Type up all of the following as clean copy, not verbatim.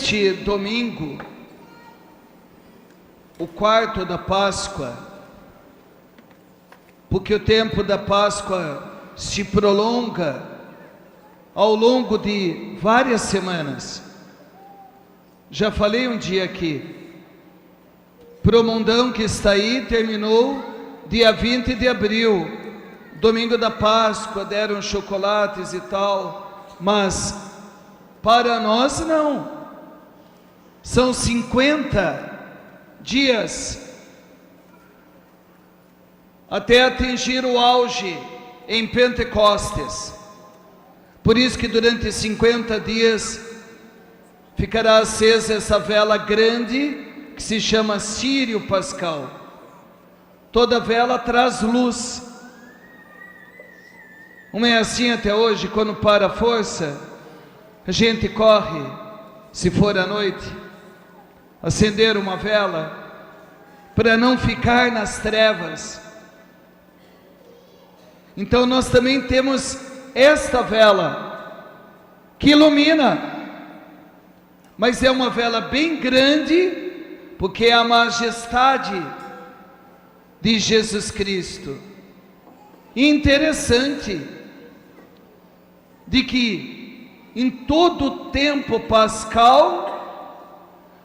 neste domingo, o quarto da Páscoa, porque o tempo da Páscoa se prolonga ao longo de várias semanas. Já falei um dia aqui, Promundão que está aí terminou dia 20 de abril, domingo da Páscoa, deram chocolates e tal, mas para nós não, são 50 dias até atingir o auge em Pentecostes. Por isso que durante 50 dias ficará acesa essa vela grande que se chama Círio Pascal. Toda vela traz luz. Não é assim até hoje, quando para a força, a gente corre, se for à noite, acender uma vela, para não ficar nas trevas. Então nós também temos esta vela, que ilumina, mas é uma vela bem grande, porque é a majestade de Jesus Cristo. E interessante, de que em todo o tempo pascal,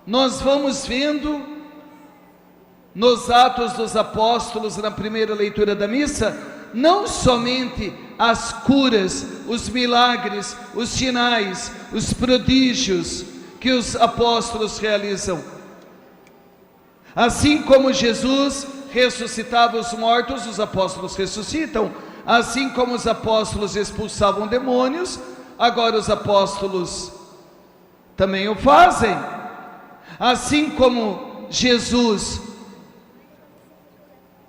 nós vamos vendo nos Atos dos Apóstolos, na primeira leitura da missa, não somente as curas, os milagres, os sinais, os prodígios que os apóstolos realizam. Assim como Jesus ressuscitava os mortos, os apóstolos ressuscitam. Assim como os apóstolos expulsavam demônios, agora os apóstolos também o fazem. Assim como Jesus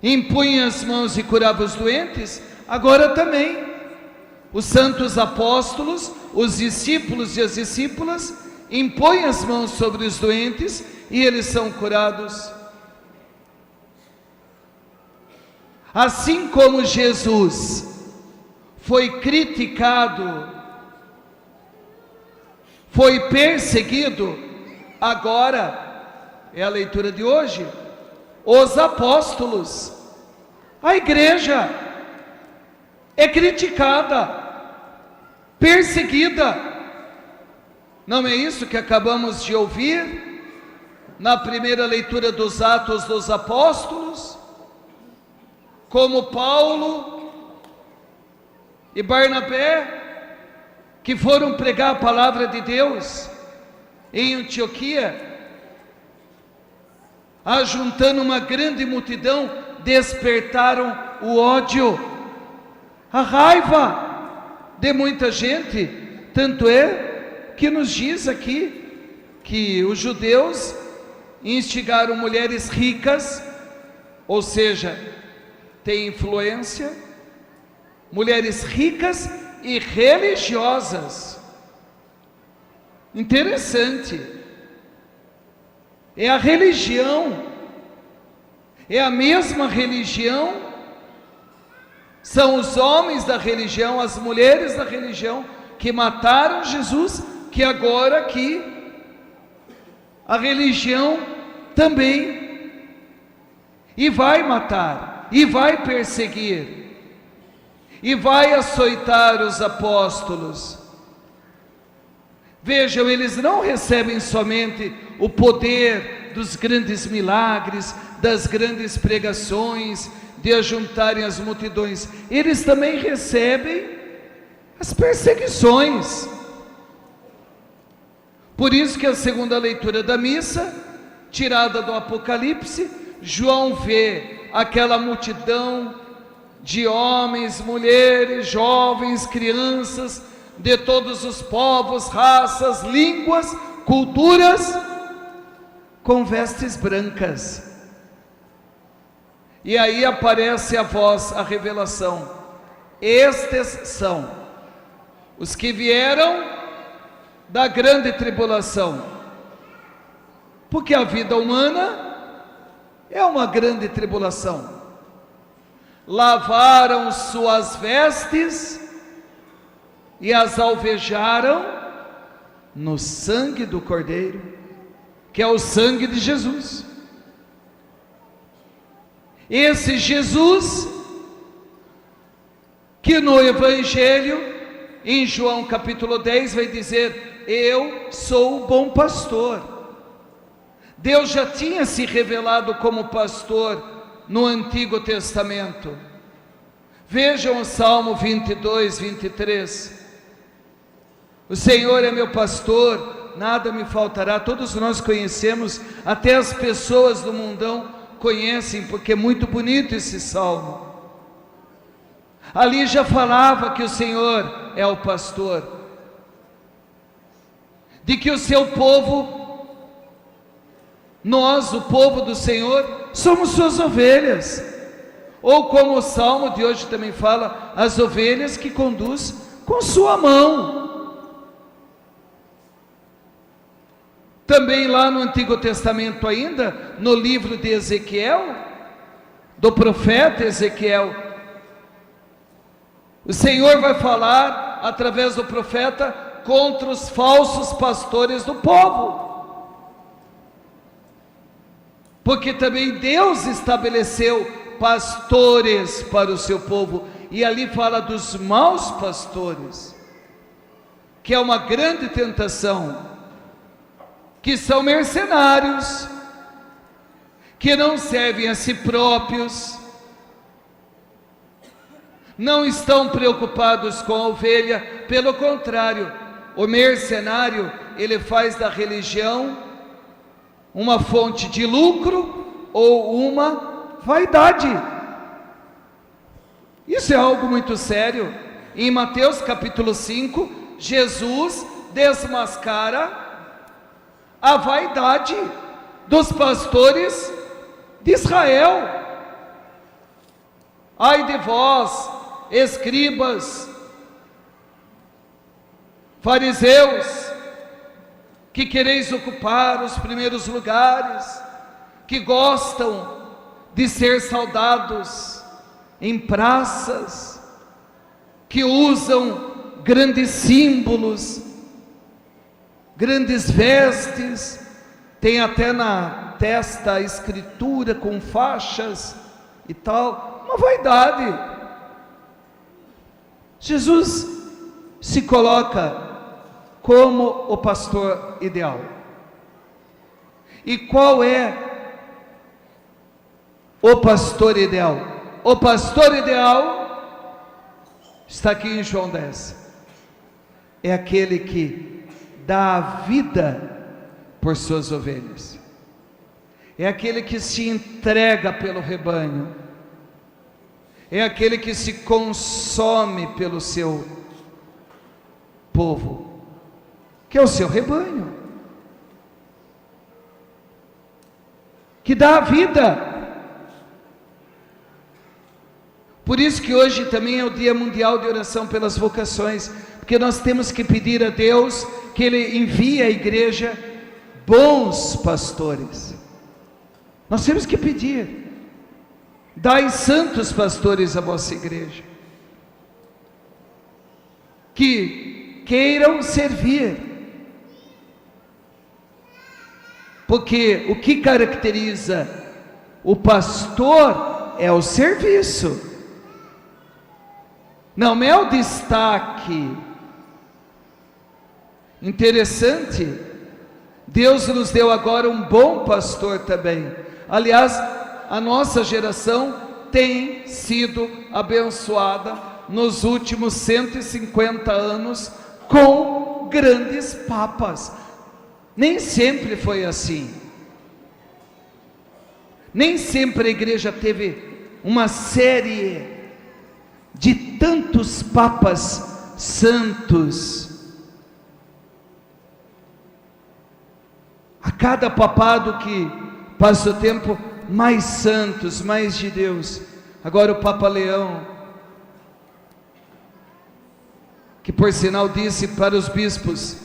impunha as mãos e curava os doentes, agora também os santos apóstolos, os discípulos e as discípulas impõem as mãos sobre os doentes e eles são curados. Assim como Jesus foi criticado, foi perseguido, agora é a leitura de hoje, os apóstolos, a igreja é criticada, perseguida. Não é isso que acabamos de ouvir na primeira leitura dos Atos dos Apóstolos? Como Paulo e Barnabé, que foram pregar a palavra de Deus em Antioquia, ajuntando uma grande multidão, despertaram o ódio, a raiva de muita gente. Tanto é que nos diz aqui que os judeus instigaram mulheres ricas, ou seja, têm influência, mulheres ricas e religiosas. Interessante. É a religião, é a mesma religião, são os homens da religião, as mulheres da religião, que mataram Jesus, que agora aqui, a religião também, e vai matar, e vai perseguir, e vai açoitar os apóstolos. Vejam, eles não recebem somente o poder dos grandes milagres, das grandes pregações, de ajuntarem as multidões, eles também recebem as perseguições. Por isso que a segunda leitura da missa, tirada do Apocalipse, João vê aquela multidão de homens, mulheres, jovens, crianças, de todos os povos, raças, línguas, culturas, com vestes brancas. E aí aparece a voz, a revelação: estes são os que vieram da grande tribulação, porque a vida humana é uma grande tribulação. Lavaram suas vestes e as alvejaram no sangue do Cordeiro, que é o sangue de Jesus. Esse Jesus que no Evangelho, em João capítulo 10, vai dizer: eu sou o bom pastor. Deus já tinha se revelado como pastor no Antigo Testamento. Vejam o Salmo 22, 23. O Senhor é meu pastor, nada me faltará. Todos nós conhecemos, até as pessoas do mundão conhecem, porque é muito bonito esse salmo. Ali já falava que o Senhor é o pastor, de que o seu povo, nós, o povo do Senhor, somos suas ovelhas, ou como o salmo de hoje também fala, as ovelhas que conduz com sua mão. Também lá no Antigo Testamento ainda, no livro de Ezequiel, do profeta Ezequiel, o Senhor vai falar através do profeta contra os falsos pastores do povo, porque também Deus estabeleceu pastores para o seu povo, e ali fala dos maus pastores, que é uma grande tentação, que são mercenários, que não servem a si próprios, não estão preocupados com a ovelha. Pelo contrário, o mercenário, ele faz da religião uma fonte de lucro ou uma vaidade. Isso é algo muito sério. Em Mateus capítulo 5, Jesus desmascara a vaidade dos pastores de Israel. Ai de vós, escribas, fariseus, que quereis ocupar os primeiros lugares, que gostam de ser saudados em praças, que usam grandes símbolos, grandes vestes, tem até na testa a escritura com faixas e tal, uma vaidade. Jesus se coloca como o pastor ideal. E qual é o pastor ideal? O pastor ideal está aqui em João 10. É aquele que dá a vida por suas ovelhas. É aquele que se entrega pelo rebanho. É aquele que se consome pelo seu povo, que é o seu rebanho, que dá a vida. Por isso que hoje também é o Dia Mundial de Oração pelas Vocações, porque nós temos que pedir a Deus que Ele envie à igreja bons pastores. Nós temos que pedir: dai santos pastores à vossa igreja, que queiram servir, porque o que caracteriza o pastor é o serviço, não é o destaque. Interessante, Deus nos deu agora um bom pastor também. Aliás, a nossa geração tem sido abençoada nos últimos 150 anos com grandes papas. Nem sempre foi assim. Nem sempre a igreja teve uma série de tantos papas santos. A cada papado que passa o tempo, mais santos, mais de Deus. Agora o Papa Leão, que por sinal disse para os bispos: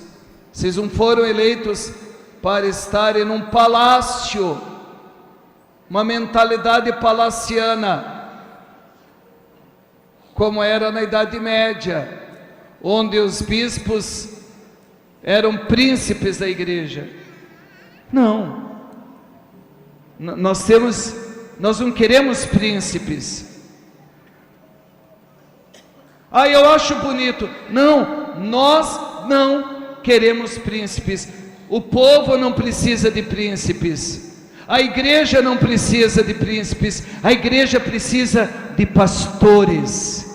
vocês não foram eleitos para estarem num palácio, uma mentalidade palaciana, como era na Idade Média, onde os bispos eram príncipes da igreja. Não. Nós não queremos príncipes. Eu acho bonito. Não, nós não queremos príncipes. O povo não precisa de príncipes. A igreja não precisa de príncipes. A igreja precisa de pastores.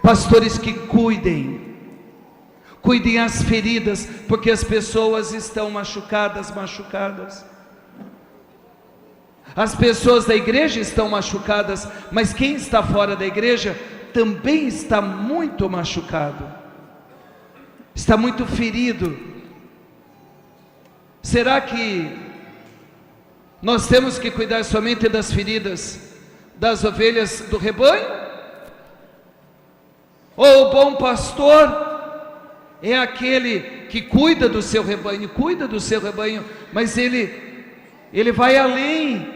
Pastores que cuidem as feridas, porque as pessoas estão machucadas. As pessoas da igreja estão machucadas, mas quem está fora da igreja também está muito machucado, está muito ferido. Será que nós temos que cuidar somente das feridas das ovelhas do rebanho? Ou o bom pastor é aquele que cuida do seu rebanho, mas ele vai além.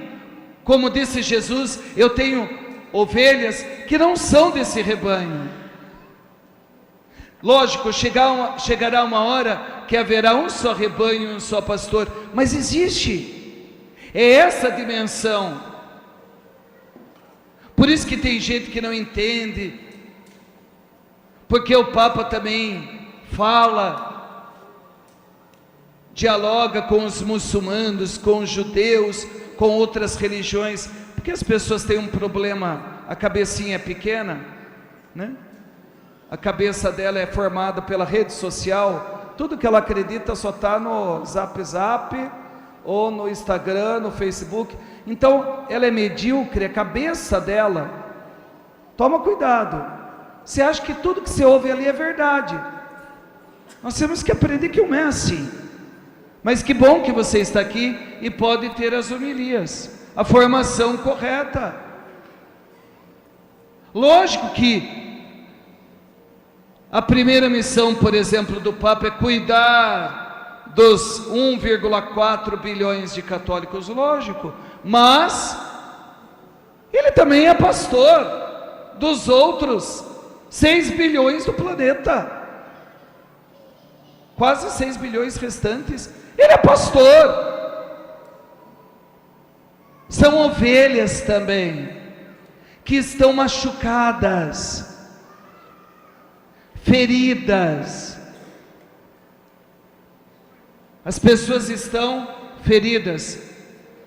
Como disse Jesus, eu tenho ovelhas que não são desse rebanho. Lógico, chegará uma hora que haverá um só rebanho, um só pastor, mas existe, é essa a dimensão. Por isso que tem gente que não entende, porque o Papa também fala, dialoga com os muçulmanos, com os judeus, com outras religiões, porque as pessoas têm um problema, a cabecinha é pequena, né? A cabeça dela é formada pela rede social, tudo que ela acredita só está no Zap, ou no Instagram, no Facebook, então ela é medíocre, a cabeça dela, toma cuidado, você acha que tudo que você ouve ali é verdade, nós temos que aprender que não é assim, mas que bom que você está aqui e pode ter as homilias, a formação correta. Lógico que a primeira missão, por exemplo, do Papa é cuidar dos 1,4 bilhões de católicos, lógico, mas ele também é pastor dos outros 6 bilhões do planeta, quase 6 bilhões restantes, ele é pastor, são ovelhas também, que estão machucadas, feridas, as pessoas estão feridas,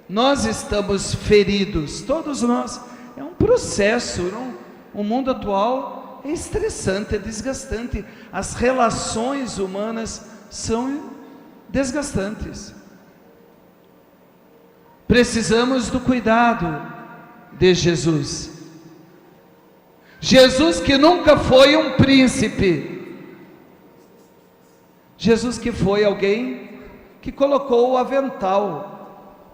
nós estamos feridos, todos nós, é um processo, não? O mundo atual é estressante, é desgastante, as relações humanas são desgastantes, precisamos do cuidado de Jesus, Jesus que nunca foi um príncipe, Jesus que foi alguém que colocou o avental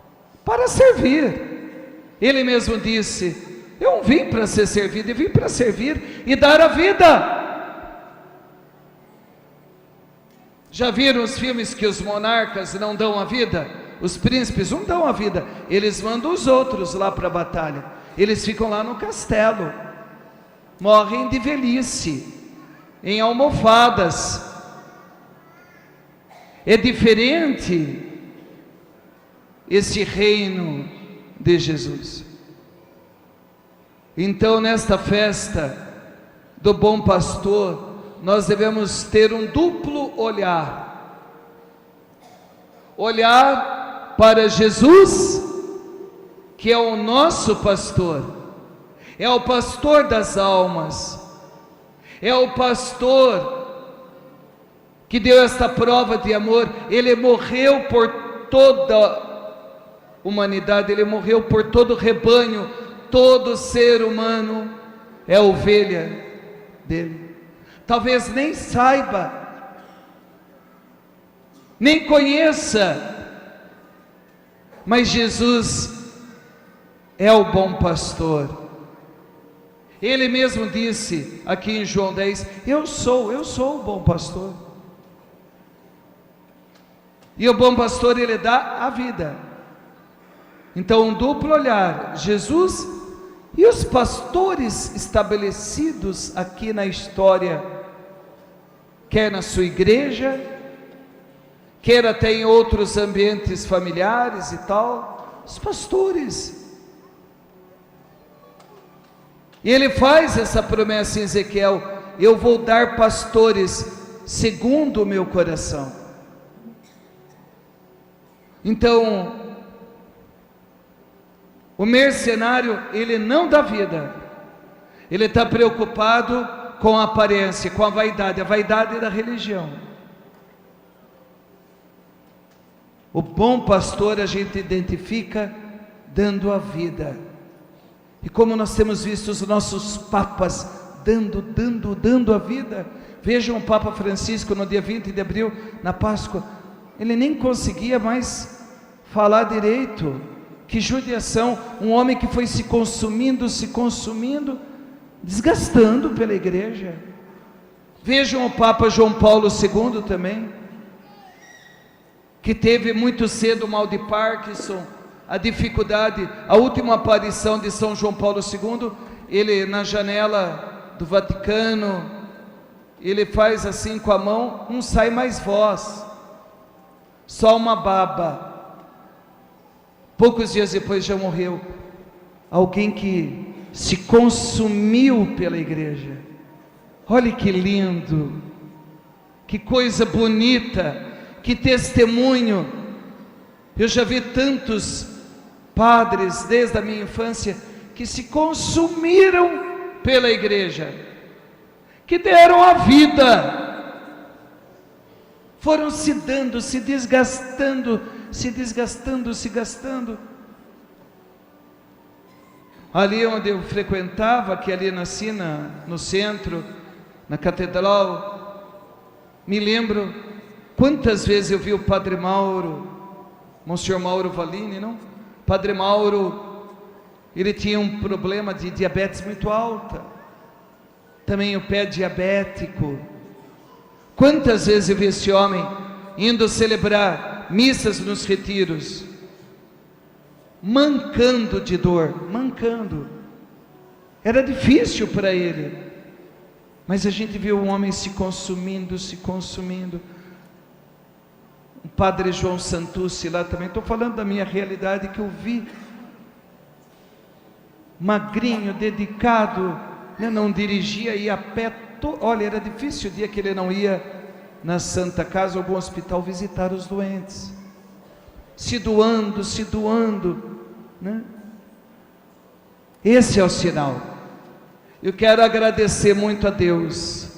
para servir, ele mesmo disse, eu não vim para ser servido, eu vim para servir e dar a vida. Já viram os filmes que os monarcas não dão a vida? Os príncipes não dão a vida, eles mandam os outros lá para a batalha, eles ficam lá no castelo, morrem de velhice, em almofadas. É diferente esse reino de Jesus. Então, nesta festa do bom pastor, nós devemos ter um duplo olhar. Olhar para Jesus, que é o nosso pastor, é o pastor das almas, é o pastor que deu esta prova de amor, ele morreu por toda a humanidade, ele morreu por todo o rebanho, todo ser humano é ovelha dele. Talvez nem saiba, nem conheça, mas Jesus é o bom pastor. Ele mesmo disse aqui em João 10, eu sou o bom pastor. E o bom pastor, ele dá a vida. Então, um duplo olhar, Jesus e os pastores estabelecidos aqui na história, quer na sua igreja, queira até em outros ambientes familiares e tal, os pastores. E ele faz essa promessa em Ezequiel: eu vou dar pastores segundo o meu coração. Então, o mercenário, ele não dá vida, ele está preocupado com a aparência, com a vaidade da religião. O bom pastor a gente identifica dando a vida. E como nós temos visto os nossos papas dando a vida. Vejam o Papa Francisco no dia 20 de abril, na Páscoa, ele nem conseguia mais falar direito. Que judiação, um homem que foi se consumindo, desgastando pela igreja. Vejam o Papa João Paulo II também, que teve muito cedo o mal de Parkinson, a dificuldade. A última aparição de São João Paulo II, ele na janela do Vaticano, ele faz assim com a mão, não sai mais voz, só uma baba. Poucos dias depois já morreu. Alguém que se consumiu pela igreja. Olha que lindo, que coisa bonita, que testemunho. Eu já vi tantos padres desde a minha infância que se consumiram pela igreja, que deram a vida, foram se dando, se desgastando, se gastando. Ali onde eu frequentava, que ali nasci no centro, na catedral, me lembro quantas vezes eu vi o Padre Mauro, Monsenhor Mauro Valini, não? Padre Mauro, ele tinha um problema de diabetes muito alta, também o pé diabético. Quantas vezes eu vi esse homem indo celebrar missas nos retiros, mancando de dor, era difícil para ele, mas a gente viu um homem se consumindo. O Padre João Santucci lá também, estou falando da minha realidade, que eu vi, magrinho, dedicado, né? Não dirigia, ia a pé, olha, era difícil o dia que ele não ia na Santa Casa, algum hospital, visitar os doentes, se doando, né? Esse é o sinal. Eu quero agradecer muito a Deus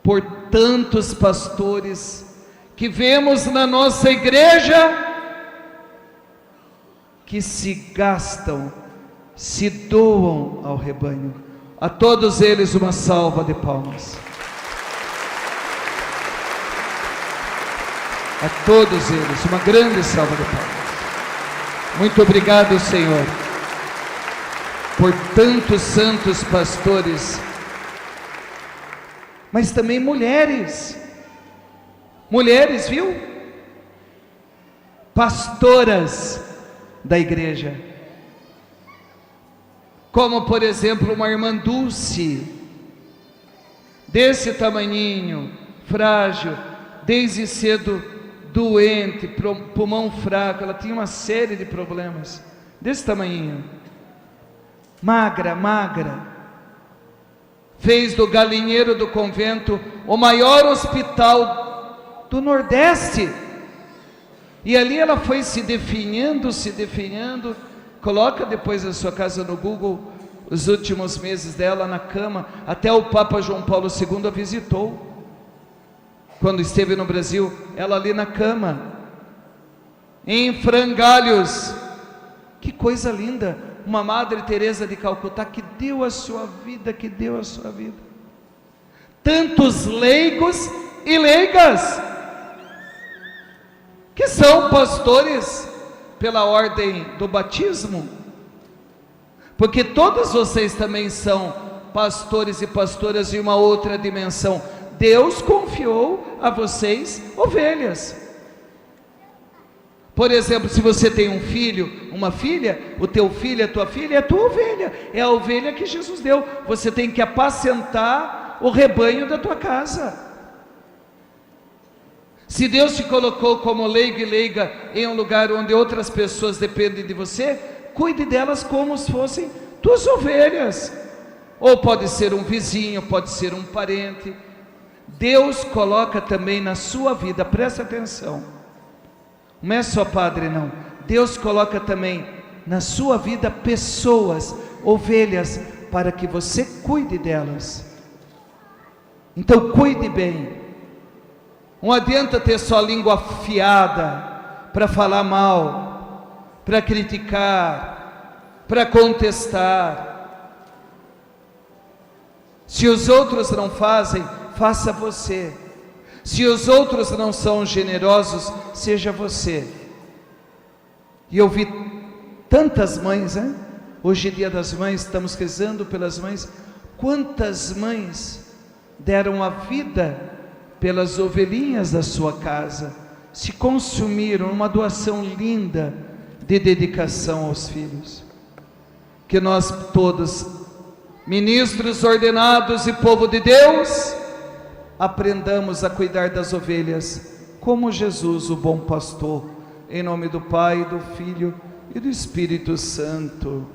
por tantos pastores que vemos na nossa igreja, que se gastam, se doam ao rebanho. A todos eles uma salva de palmas. A todos eles uma grande salva de palmas. Muito obrigado, Senhor, por tantos santos pastores, mas também mulheres, viu? Pastoras da igreja, como por exemplo uma irmã Dulce, desse tamaninho, frágil, desde cedo doente, pulmão fraco, ela tinha uma série de problemas, desse tamanhinho, magra, fez do galinheiro do convento o maior hospital do Nordeste, e ali ela foi se definhando, coloca depois na sua casa no Google, os últimos meses dela na cama, até o Papa João Paulo II a visitou, quando esteve no Brasil, ela ali na cama, em frangalhos, que coisa linda, uma Madre Teresa de Calcutá, que deu a sua vida, tantos leigos e leigas, que são pastores pela ordem do batismo, porque todos vocês também são pastores e pastoras em uma outra dimensão. Deus confiou a vocês ovelhas. Por exemplo, se você tem um filho, uma filha, o teu filho, a tua filha é a tua ovelha, é a ovelha que Jesus deu. Você tem que apacentar o rebanho da tua casa. Se Deus te colocou como leigo e leiga em um lugar onde outras pessoas dependem de você, cuide delas como se fossem tuas ovelhas. Ou pode ser um vizinho, pode ser um parente. Deus coloca também na sua vida, presta atenção, não é só padre não, Deus coloca também na sua vida pessoas, ovelhas, para que você cuide delas. Então cuide bem. Não adianta ter só língua afiada para falar mal, para criticar, para contestar. Se os outros não fazem, faça você. Se os outros não são generosos, seja você. E eu vi tantas mães, hein? Hoje é dia das mães, estamos rezando pelas mães. Quantas mães deram a vida pelas ovelhinhas da sua casa, se consumiram numa doação linda de dedicação aos filhos. Que nós todos, ministros ordenados e povo de Deus, aprendamos a cuidar das ovelhas como Jesus, o bom pastor, em nome do Pai, do Filho e do Espírito Santo.